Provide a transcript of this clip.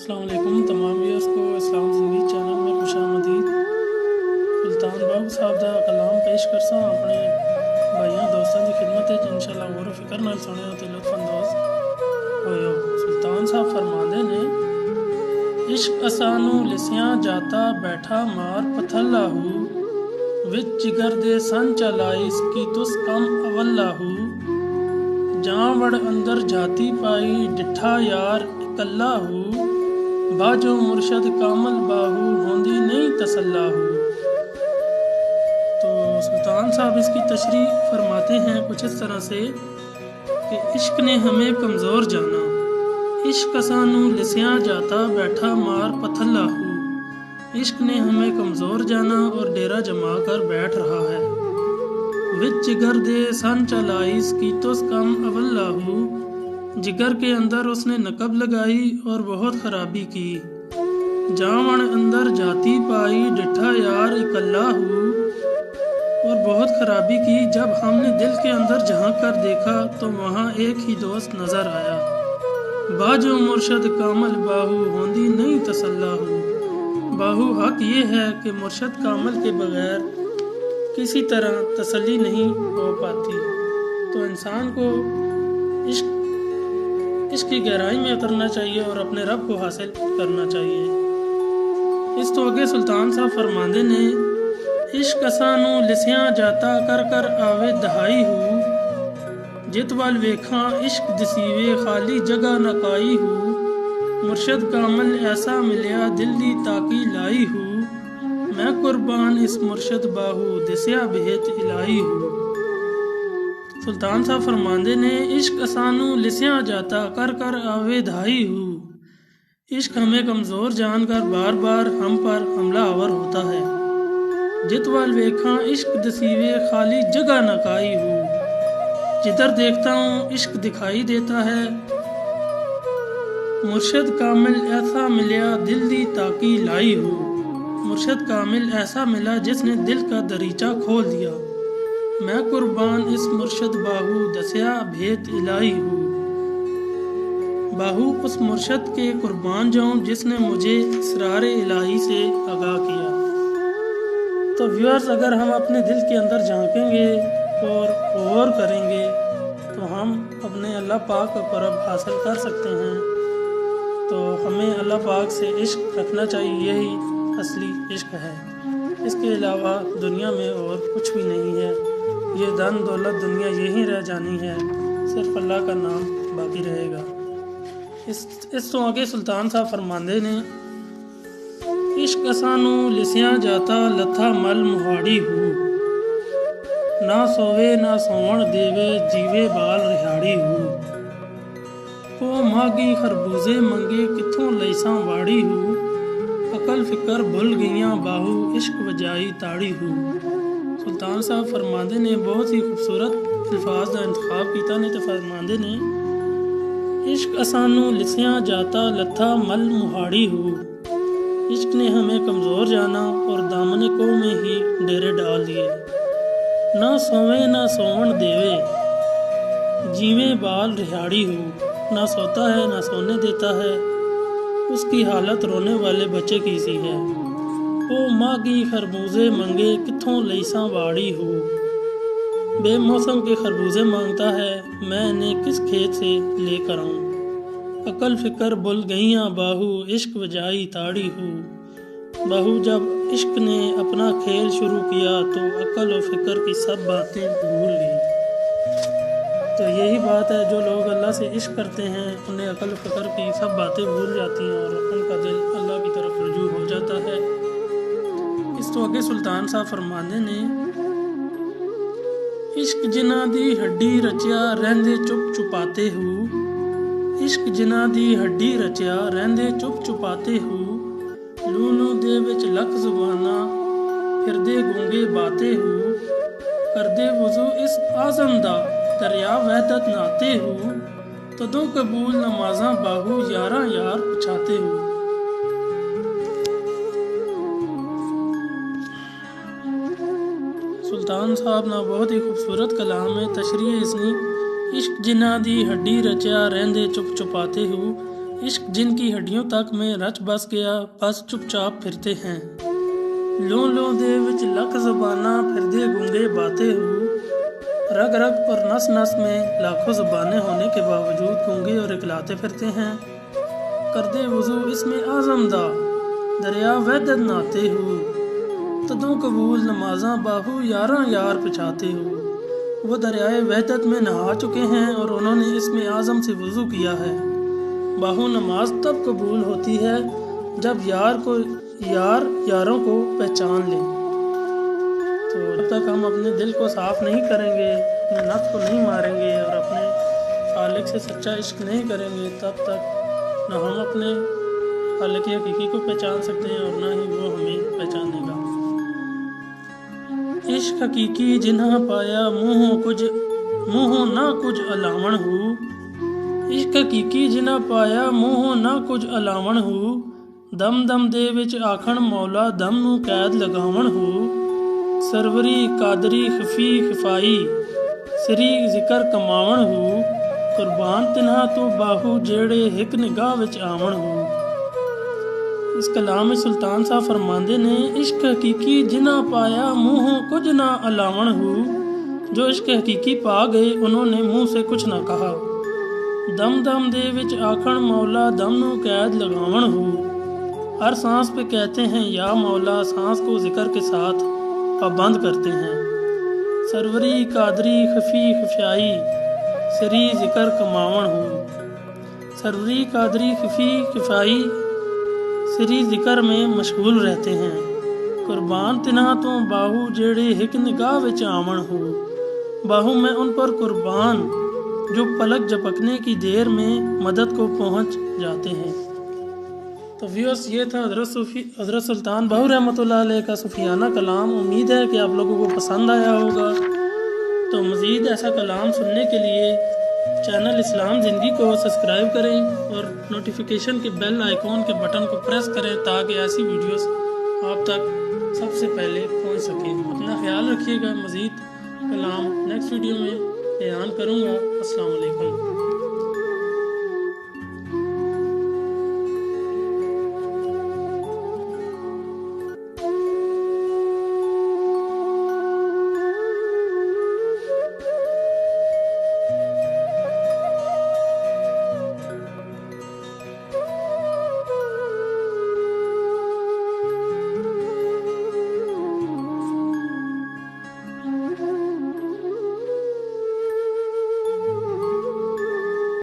السلام علیکم تمام ویئرس کو اسلام زندگی چینل میں خوش آمدید۔ سلطان باہو صاحب دا کلام پیش کرساں اپنے بھائیاں دوستاں دی خدمت ہے انشاءاللہ غور و فکر نال سنیو تے لطف اندوز ہوئیو۔ سلطان صاحب فرماندے نے عشق اسانو لسیاں جاتا بیٹھا مار پتھلا ہو، وچ جگر دے سن چلائیس کی تس کم اولا ہو، جاں وڑ اندر جاتی پائی ڈٹھا یار اکلا ہو، باجو مرشد کامل باہو ہوندی نہیں تسلا ہو۔ تو سلطان صاحب اس کی تشریح فرماتے ہیں کچھ اس طرح سے کہ عشق نے ہمیں کمزور جانا، عشق اسانو لسیاں جاتا بیٹھا مار پتھلا ہو، عشق نے ہمیں کمزور جانا اور ڈیرا جما کر بیٹھ رہا ہے۔ وچ جگر دے سن چلائیس کی تس کم اولا ہو، جگر کے اندر اس نے نقب لگائی اور بہت خرابی کی، جاون اندر جاتی پائی ڈٹھا یار اکلا ہو، اور بہت خرابی کی جب ہم نے دل کے اندر جھانک کر دیکھا تو وہاں ایک ہی دوست نظر آیا، باجو مرشد کامل باہو ہوندی نہیں تسلا ہو۔ باہو حق یہ ہے کہ مرشد کامل کے بغیر کسی طرح تسلی نہیں ہو پاتی۔ تو انسان کو عشق کی گہرائی میں اترنا چاہیے اور اپنے رب کو حاصل کرنا چاہیے۔ اس تو اگے سلطان صاحب فرماندے نے عشق اسانو لسیاں جاتا کر کر آوے دہائی ہو، جت وال ویکھاں عشق دسیوے خالی جگہ نکائی ہو، مرشد کامل ایسا ملیا دل دی تاکی لائی ہو، میں قربان اس مرشد باہو دسیا بہت الہی ہو۔ سلطان صاحب فرماندے نے عشق اسانو لسیاں جاتا کر کر آوے دھائی ہو، عشق ہمیں کمزور جان کر بار بار ہم پر حملہ آور ہوتا ہے، جت وال ویکھاں عشق دسیوے خالی جگہ نکائی ہو، جدھر دیکھتا ہوں عشق دکھائی دیتا ہے، مرشد کامل ایسا ملیا دل دی تاکی لائی ہو، مرشد کامل ایسا ملا جس نے دل کا دریچہ کھول دیا، میں قربان اس مرشد باہو دسیا بھیت الہی ہو۔ باہو اس مرشد کے قربان جاؤں جس نے مجھے اسرار الہی سے آگاہ کیا۔ تو ویورز اگر ہم اپنے دل کے اندر جھانکیں گے اور غور کریں گے تو ہم اپنے اللہ پاک کا قرب حاصل کر سکتے ہیں۔ تو ہمیں اللہ پاک سے عشق رکھنا چاہیے، یہی اصلی عشق ہے، اس کے علاوہ دنیا میں اور کچھ بھی نہیں ہے، یہ دن دولت دنیا یہی رہ جانی ہے، صرف اللہ کا نام باقی رہے گا۔ اس تو آگے سلطان صاحب فرماندے نے عشق اسانو لسیاں جاتا لتھا مل مہاڑی ہو، نہ سووے نہ سون دیوے جیوے بال رہاڑی ہو، او ماگی خربوزے منگے کتھوں لیساں واڑی ہو، عقل فکر بھل گئیاں باہو عشق وجائی تاڑی ہو۔ سلطان صاحب فرماندے نے بہت ہی خوبصورت الفاظ کا انتخاب کیتا نے، تو فرماندے نے عشق اسانو لسیاں جاتا لتھا مل مہاڑی ہو، عشق نے ہمیں کمزور جانا اور دامن کو میں ہی ڈیرے ڈال دیے، نہ سووے نہ سون دیوے جیویں بال رہاڑی ہو، نہ سوتا ہے نہ سونے دیتا ہے، اس کی حالت رونے والے بچے کی سی ہے، او ماگی خربوزے منگے کتھوں لیساں واڑی ہو، بے موسم کے خربوزے مانگتا ہے، میں انہیں کس کھیت سے لے کر آؤں، عقل فکر بھل گئیاں باہو عشق وجائی تاڑی ہو۔ باہو جب عشق نے اپنا کھیل شروع کیا تو عقل و فکر کی سب باتیں بھول گئی۔ تو یہی بات ہے، جو لوگ اللہ سے عشق کرتے ہیں انہیں عقل و فکر کی سب باتیں بھول جاتی ہیں اور ان کا دل اللہ کی طرف رجوع ہو جاتا ہے۔ اس تو اگے سلطان صاحب فرماندے نے عشق جنہاں دی ہڈی رچیا رہندے چپ چپاتے ہو، عشق جنہاں دی ہڈی رچیا رہندے چپ چپاتے ہو، لولو دے وچ لکھ زباناں پھردے گونگے باتے ہو، کردے وضو اس اعظم دا دریا وحدت ناتے ہو، تدوں قبول نمازاں باہو یاراں یار پچھاتے ہو۔ سلطان صاحب نا بہت ہی خوبصورت کلام ہے، تشریح اس نے عشق جنہاں دی ہڈی رچیا رہندے چپ چپاتے ہو، عشق جن کی ہڈیوں تک میں رچ بس گیا، بس چپ چاپ پھرتے ہیں۔ لوں لوں دے وچ لکھ زباناں پھردے گونگے باتے ہو، رگ رگ اور نس نس میں لاکھوں زبانیں ہونے کے باوجود گونگے اور اکلاتے پھرتے ہیں۔ کردے وضو اس میں اعظم دا، دریا وحدت ناتے ہو، تدوں قبول نمازاں باہو یاراں یار پچھاتے ہو۔ وہ دریائے وحدت میں نہا چکے ہیں اور انہوں نے اس میں اعظم سے وضو کیا ہے۔ باہو نماز تب قبول ہوتی ہے جب یاروں کو پہچان لیں۔ تو جب تک ہم اپنے دل کو صاف نہیں کریں گے، اپنے نفس کو نہیں ماریں گے اور اپنے خالق سے سچا عشق نہیں کریں گے، تب تک نہ ہم اپنے خالق حقیقی کو پہچان سکتے ہیں اور نہ ہی وہ ہمیں پہچانے گا۔ عشق حقیقی جنہاں پایا منہوں نہ کچھ الاوݨ ہو، عشق حقیقی جنہاں پایا منہوں نہ کچھ الاوݨ ہو، دم دم دے وچ آکھن مولا دم نوں قید لگاوݨ ہو، سروری قادری خفی خفائی سری ذکر کماوݨ ہو، قربان تنہا تو باہو جیڑے ہک نگاہ وچ آوݨ ہو۔ اس کلام سلطان صاحب فرماندے نے، عشق حقیقی جنہاں پایا منہوں کچھ نہ الاوݨ ہو، جو عشق حقیقی پا گئے انہوں نے منہ سے کچھ نہ کہا۔ دم دم دے وچ آکھن مولا دم نوں قید لگاوݨ ہو، ہر سانس پہ کہتے ہیں یا مولا، سانس کو ذکر کے ساتھ پابند کرتے ہیں۔ سروری قادری خفی خفائی سری ذکر کماوݨ ہو، سروری قادری خفی خفائی سری ذکر میں مشغول رہتے ہیں۔ قربان تنہا تو باہو جیڑے ہک نگاہ وچ آوݨ ہو، باہو میں ان پر قربان جو پلک جھپکنے کی دیر میں مدد کو پہنچ جاتے ہیں۔ تو ویورز، یہ تھا حضرت سلطان باہو رحمۃ اللہ علیہ کا صوفیانہ کلام۔ امید ہے کہ آپ لوگوں کو پسند آیا ہوگا۔ تو مزید ایسا کلام سننے کے لیے چینل اسلام زندگی کو سبسکرائب کریں اور نوٹیفیکیشن کے بیل آئیکن کے بٹن کو پریس کریں تاکہ ایسی ویڈیوز آپ تک سب سے پہلے پہنچ سکیں۔ اپنا خیال رکھیے گا۔ مزید کلام نیکسٹ ویڈیو میں بیان کروں گا۔ السلام علیکم۔